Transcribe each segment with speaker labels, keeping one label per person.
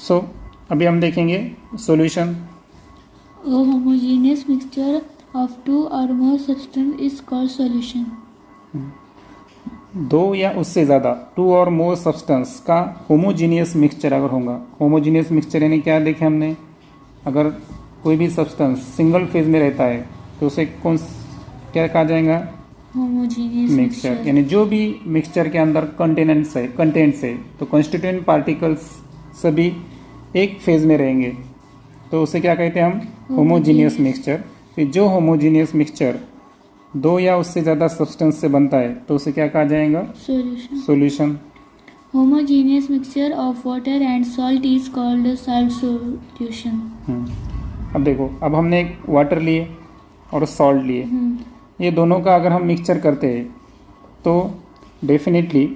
Speaker 1: सो अभी हम देखेंगे solution.
Speaker 2: A homogeneous mixture of two or more substances is called solution.
Speaker 1: दो या उससे ज़्यादा टू और मोर सब्सटेंस का होमोजीनियस मिक्सचर अगर होगा, होमोजीनियस मिक्सचर यानी क्या देखें हमने, अगर कोई भी सब्सटेंस सिंगल फेज में रहता है तो उसे क्या कहा जाएगा,
Speaker 2: Homogeneous
Speaker 1: मिक्सचर। यानी जो भी मिक्सचर के अंदर कंटेंट्स है तो कॉन्स्टिट्यूएंट पार्टिकल्स सभी एक फेज में रहेंगे तो उसे क्या कहते हैं हम, होमोजीनियस मिक्सचर। फिर जो होमोजीनियस मिक्सचर दो या उससे ज़्यादा सब्सटेंस से बनता है तो उसे क्या कहा जाएगा,
Speaker 2: Solution.
Speaker 1: Solution.
Speaker 2: Homogeneous mixture of water and salt is called a salt solution.
Speaker 1: अब देखो, अब हमने एक वाटर लिए और सॉल्ट लिए, ये दोनों का अगर हम मिक्सचर करते हैं तो डेफिनेटली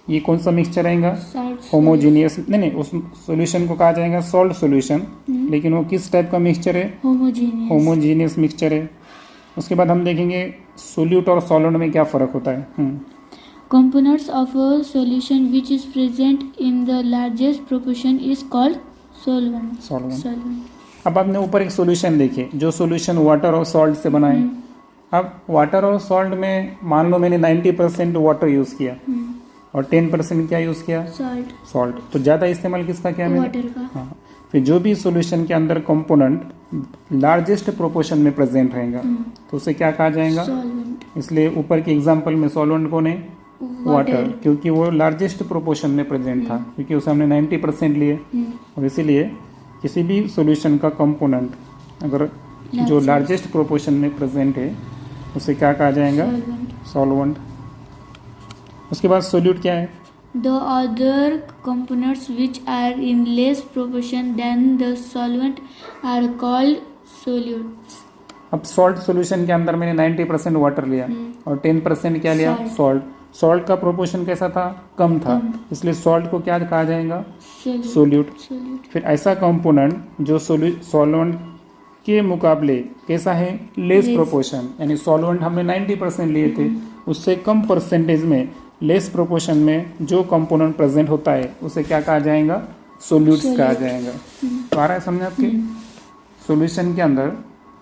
Speaker 1: ये कौन सा मिक्सचर रहेगा,
Speaker 2: Salt.
Speaker 1: होमोजीनियस। नहीं, उस सॉल्यूशन को कहा जाएगा सॉल्ट सॉल्यूशन, लेकिन वो किस टाइप का मिक्सचर है,
Speaker 2: Homogeneous.
Speaker 1: होमोजीनियस मिक्सचर है। उसके बाद हम देखेंगे सोल्यूट और सॉल्वेंट में क्या फ़र्क होता है।
Speaker 2: Components of a solution which is present in the largest proportion is called solvent.
Speaker 1: Solvent. अब आपने ऊपर एक सॉल्यूशन देखिए, जो सॉल्यूशन वाटर और सॉल्ट से बना है। अब वाटर और सॉल्ट में मान लो मैंने 90% वाटर यूज़ किया और 10% क्या यूज़ किया,
Speaker 2: Salt.
Speaker 1: सॉल्ट। तो ज़्यादा इस्तेमाल किसका किया मैंने,
Speaker 2: Water का.
Speaker 1: हाँ। फिर जो भी सॉल्यूशन के अंदर कंपोनेंट लार्जेस्ट प्रोपोर्शन में प्रेजेंट रहेगा तो उसे क्या कहा जाएगा,
Speaker 2: Solvent.
Speaker 1: इसलिए ऊपर के एग्जांपल में सॉल्वेंट कौन है, वाटर, क्योंकि वो लार्जेस्ट प्रोपोर्शन में प्रेजेंट था, क्योंकि उसे हमने 90% लिए। और इसीलिए किसी भी सॉल्यूशन का कंपोनेंट अगर जो लार्जेस्ट प्रोपोर्शन में प्रेजेंट है उसे क्या कहा जाएगा,
Speaker 2: Solvent.
Speaker 1: सॉल्वेंट। उसके बाद सोल्यूट क्या है,
Speaker 2: The other components which are in less proportion than the solvent are called solutes.
Speaker 1: अब सॉल्ट सॉल्यूशन के अंदर मैंने 90% वाटर लिया और 10% क्या लिया, सॉल्ट। सॉल्ट का प्रोपोर्शन कैसा था, कम था, इसलिए सॉल्ट को क्या कहा जाएगा, सोल्यूट।
Speaker 2: Solute.
Speaker 1: फिर ऐसा कंपोनेंट जो सॉल्वेंट के मुकाबले कैसा है, लेस प्रोपोर्शन, यानी सॉल्वेंट हमने 90% लिए थे, उससे कम परसेंटेज में लेस प्रोपोर्शन में जो कंपोनेंट प्रेजेंट होता है उसे क्या कहा जाएगा, सोल्यूट्स कहा जाएगा। तो आ रहा है समझ आपके, सॉल्यूशन के अंदर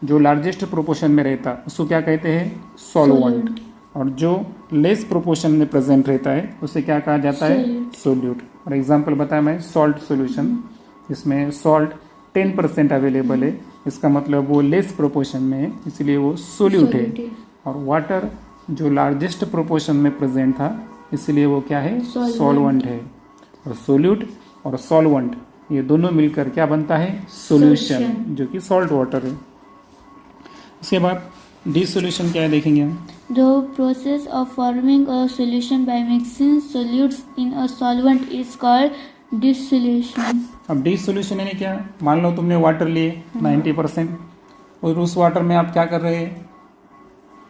Speaker 1: जो लार्जेस्ट प्रोपोर्शन में रहता उसको क्या कहते हैं, सॉल्वेंट, और जो लेस प्रोपोर्शन में प्रेजेंट रहता है उसे क्या कहा जाता है, सोल्यूट। और एग्जांपल बताया मैं, सॉल्ट सॉल्यूशन, इसमें सॉल्ट 10% अवेलेबल है, इसका मतलब वो लेस प्रोपोर्शन में है, इसलिए वो सोल्यूट है। और वाटर जो लार्जेस्ट प्रोपोर्शन में प्रेजेंट था इसलिए वो क्या है, सॉल्वेंट है। और सोल्यूट और सॉल्वेंट ये दोनों मिलकर क्या बनता है, सॉल्यूशन, जो कि सॉल्ट वाटर है। उसके बाद डिसोल्यूशन क्या है देखेंगे हम।
Speaker 2: The process of forming a solution by mixing solutes in a solvent is called dissolution.
Speaker 1: अब डिसोल्यूशन यानी क्या, मान लो तुमने वाटर लिए 90% और उस वाटर में आप क्या कर रहे हैं,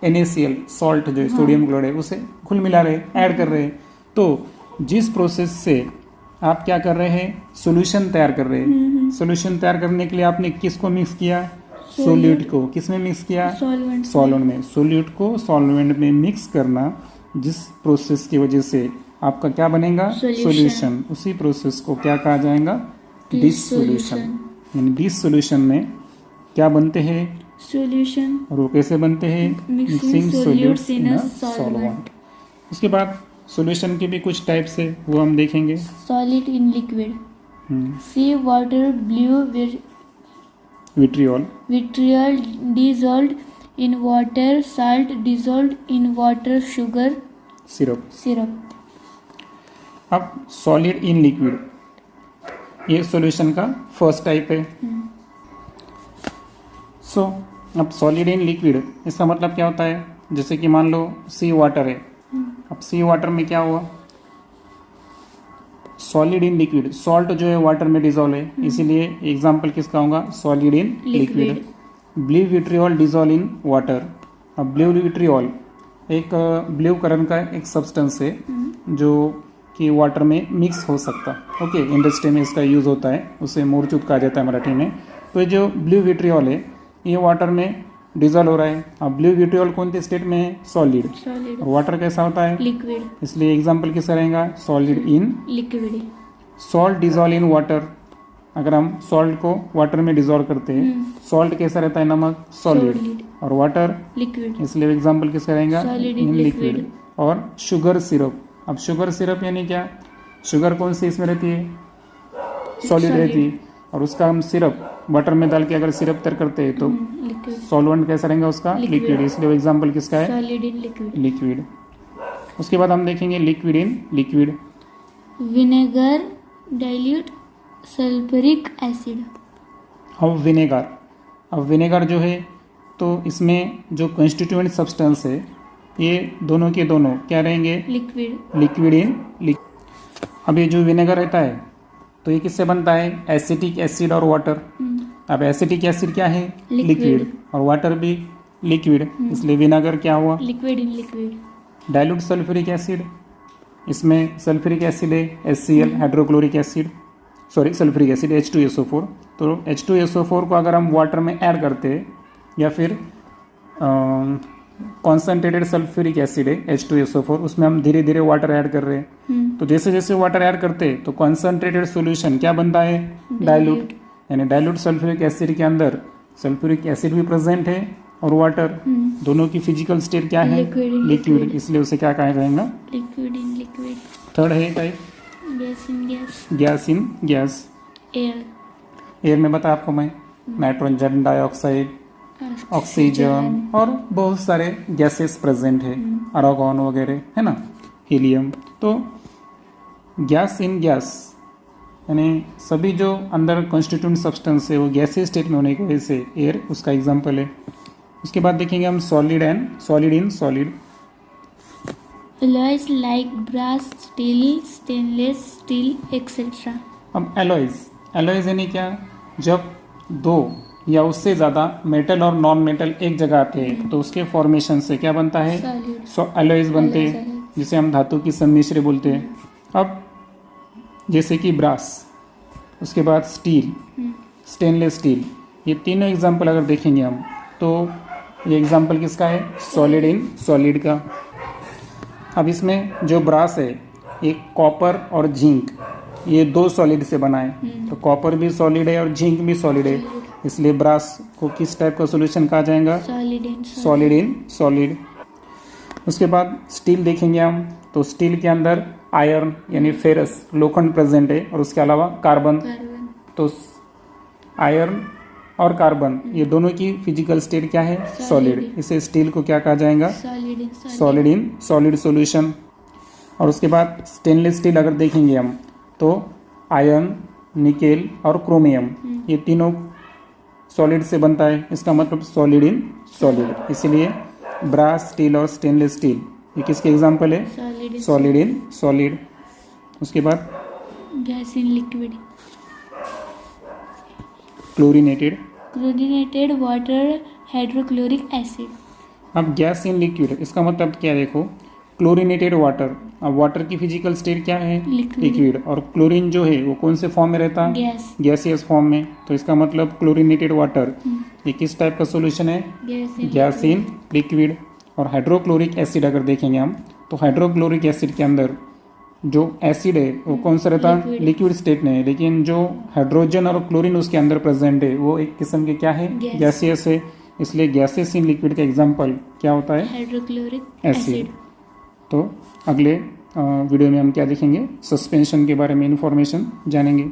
Speaker 1: NaCl सॉल्ट जो सोडियम क्लोराइड है उसे घुल मिला रहे, ऐड कर रहे हैं। तो जिस प्रोसेस से आप क्या कर रहे हैं, सॉल्यूशन तैयार कर रहे हैं, सॉल्यूशन तैयार करने के लिए आपने किसको मिक्स किया, सोल्यूट को। किसमें मिक्स किया, सॉल्वेंट में। सोल्यूट को सॉल्वेंट में मिक्स करना, जिस प्रोसेस की वजह से आपका क्या बनेगा, सॉल्यूशन, उसी प्रोसेस को क्या कहा जाएगा, डिसोल्यूशन। यानी डिसोल्यूशन में क्या बनते हैं,
Speaker 2: Solution.
Speaker 1: और वो कैसे बनते हैं, mixing solutes in a solvent. उसके बाद सॉल्यूशन के भी कुछ टाइप्स है, वो हम देखेंगे।
Speaker 2: Solid in liquid. Sea water, blue
Speaker 1: vitriol,
Speaker 2: vitriol dissolved in water, salt dissolved in water, sugar
Speaker 1: syrup.
Speaker 2: syrup.
Speaker 1: अब सॉलिड इन लिक्विड, ये सॉल्यूशन का फर्स्ट टाइप है। सो अब सॉलिड इन लिक्विड इसका मतलब क्या होता है, जैसे कि मान लो सी वाटर है। अब सी वाटर में क्या हुआ, सॉलिड इन लिक्विड, सॉल्ट जो है वाटर में डिजोल्व है, इसीलिए एग्जांपल किसका होगा, solid in liquid. Blue vitriol dissolve in water. अब ब्लू विट्रियोल एक ब्लू कलर का एक सब्सटेंस है जो कि वाटर में मिक्स हो सकता, ओके, इंडस्ट्री में इसका यूज़ होता है, उसे मोरचूत कहा जाता है मराठी में। तो जो ब्लू विट्रियोल है ये वाटर में डिजोल्व हो रहा है। अब ब्लू विट्रियोल कौन से स्टेट में है, सॉलिड। और वाटर कैसा होता है,
Speaker 2: लिक्विड,
Speaker 1: इसलिए एग्जांपल किसका रहेगा, solid in
Speaker 2: liquid.
Speaker 1: Salt dissolve in water, अगर हम सॉल्ट को वाटर में डिजोल्व करते हैं, सॉल्ट कैसा रहता है, नमक सॉलिड,
Speaker 2: Solid.
Speaker 1: और वाटर
Speaker 2: लिक्विड,
Speaker 1: इसलिए एग्जाम्पल किसका रहेगा,
Speaker 2: Solid
Speaker 1: in
Speaker 2: in
Speaker 1: liquid.
Speaker 2: liquid.
Speaker 1: और शुगर सिरप, अब शुगर सिरप यानी क्या, शुगर कौन सी इसमें रहती है, सॉलिड
Speaker 2: Solid.
Speaker 1: रहती है, और उसका हम सिरप वाटर में डाल के अगर सिरप तैयार करते हैं तो
Speaker 2: लिक्विड,
Speaker 1: सॉल्वेंट कैसा रहेगा उसका,
Speaker 2: Liquid.
Speaker 1: लिक्विड, इसलिए एग्जाम्पल किसका है,
Speaker 2: सॉलिड इन लिक्विड।
Speaker 1: लिक्विड। उसके बाद हम देखेंगे liquid in liquid.
Speaker 2: Vinegar dilute sulphuric acid.
Speaker 1: अब विनेगर जो है तो इसमें जो कंस्टिट्यूएंट सब्सटेंस है ये दोनों के दोनों क्या रहेंगे,
Speaker 2: लिक्विड,
Speaker 1: लिक्विड इन लिक्विड। अब ये जो विनेगर रहता है तो ये किससे बनता है, एसिटिक एसिड और वाटर। अब एसिटिक एसिड क्या है,
Speaker 2: Liquid.
Speaker 1: लिक्विड, और वाटर भी लिक्विड, इसलिए विनेगर क्या हुआ,
Speaker 2: liquid in liquid.
Speaker 1: Dilute sulphuric acid, इसमें सल्फ्यूरिक एसिड है HCl, hydrochloric acid, sorry sulphuric acid H2SO4। तो H2SO4 को अगर हम वाटर में ऐड करते हैं या फिर कॉन्सेंट्रेटेड सल्फ्यूरिक एसिड है H2SO4, उसमें हम धीरे धीरे वाटर ऐड कर रहे हैं, तो जैसे जैसे वाटर ऐड करते हैं तो कॉन्सेंट्रेटेड सॉल्यूशन क्या बनता है, डाइल्यूट, यानी डाइल्यूट सल्फ्यूरिक एसिड के अंदर सल्फ्यूरिक एसिड भी प्रेजेंट है और वाटर, दोनों की फिजिकल स्टेट क्या है,
Speaker 2: Liquid in
Speaker 1: लिक्विड,
Speaker 2: liquid.
Speaker 1: इसलिए उसे क्या कहा जाएगा,
Speaker 2: लिक्विड इन लिक्विड।
Speaker 1: थर्ड है type
Speaker 2: gas in gas.
Speaker 1: Gas in gas.
Speaker 2: Air,
Speaker 1: air में बताया आपको मैं, नाइट्रोजन डाइऑक्साइड, ऑक्सीजन और बहुत सारे गैसेस प्रेजेंट है, आर्गन वगैरह है ना, हीलियम। तो गैस इन गैस यानी सभी जो अंदर कॉन्स्टिट्यूएंट सब्सटेंस है वो गैसीय स्टेट में होने की वजह से एयर उसका एग्जांपल है। उसके बाद देखेंगे हम solid in solid.
Speaker 2: alloys like brass, steel, stainless steel, etc.
Speaker 1: अब एलॉयज यानी क्या, जब दो या उससे ज़्यादा मेटल और नॉन मेटल एक जगह आते हैं तो उसके फॉर्मेशन से क्या बनता है,
Speaker 2: Solid.
Speaker 1: एलॉयज बनते
Speaker 2: Alloys,
Speaker 1: हैं,
Speaker 2: alloys.
Speaker 1: जिसे हम धातु की सम्मिश्र बोलते हैं। अब जैसे कि ब्रास, उसके बाद स्टील, स्टेनलेस स्टील, ये तीनों एग्जाम्पल अगर देखेंगे हम तो ये एग्जाम्पल किसका है, सॉलिड इन सॉलिड का। अब इसमें जो ब्रास है एक कॉपर और जिंक, ये दो सॉलिड से बना है, तो कॉपर भी सॉलिड है और जिंक भी सॉलिड है, इसलिए ब्रास को किस टाइप का सॉल्यूशन कहा जाएगा, सॉलिड इन सॉलिड। उसके बाद स्टील देखेंगे हम तो स्टील के अंदर आयरन यानी फेरस लोखंड प्रेजेंट है और उसके अलावा कार्बन, तो आयरन और कार्बन ये दोनों की फिजिकल स्टेट क्या है, सॉलिड, इसे स्टील को क्या कहा जाएगा, सॉलिड इन सॉलिड सॉल्यूशन। और उसके बाद स्टेनलेस स्टील अगर देखेंगे हम तो आयरन, निकेल और क्रोमियम ये तीनों सॉलिड से बनता है, इसका मतलब सॉलिड इन सॉलिड, इसीलिए ब्रास, स्टील और स्टेनलेस स्टील ये किसके एग्जाम्पल है, सॉलिड इन सॉलिड। उसके बाद
Speaker 2: gas in liquid,
Speaker 1: chlorinated
Speaker 2: water hydrochloric acid.
Speaker 1: अब गैस इन लिक्विड इसका मतलब क्या, देखो क्लोरीनेटेड वाटर, अब वाटर की फिजिकल स्टेट क्या है, लिक्विड, और क्लोरीन जो है वो कौन से फॉर्म में रहता है, गैसियस फॉर्म में, तो इसका मतलब क्लोरीनेटेड वाटर ये किस टाइप का सॉल्यूशन है, गैस इन लिक्विड। और हाइड्रोक्लोरिक एसिड अगर देखेंगे हम तो हाइड्रोक्लोरिक एसिड के अंदर जो एसिड है वो कौन सा रहता है, लिक्विड स्टेट में है, लेकिन जो हाइड्रोजन और क्लोरीन उसके अंदर प्रेजेंट है वो एक किस्म के क्या है, गैसियस है, इसलिए गैसेस इन लिक्विड का एग्जांपल क्या होता है,
Speaker 2: हाइड्रोक्लोरिक
Speaker 1: एसिड। तो अगले वीडियो में हम क्या देखेंगे, सस्पेंशन के बारे में इंफॉर्मेशन जानेंगे।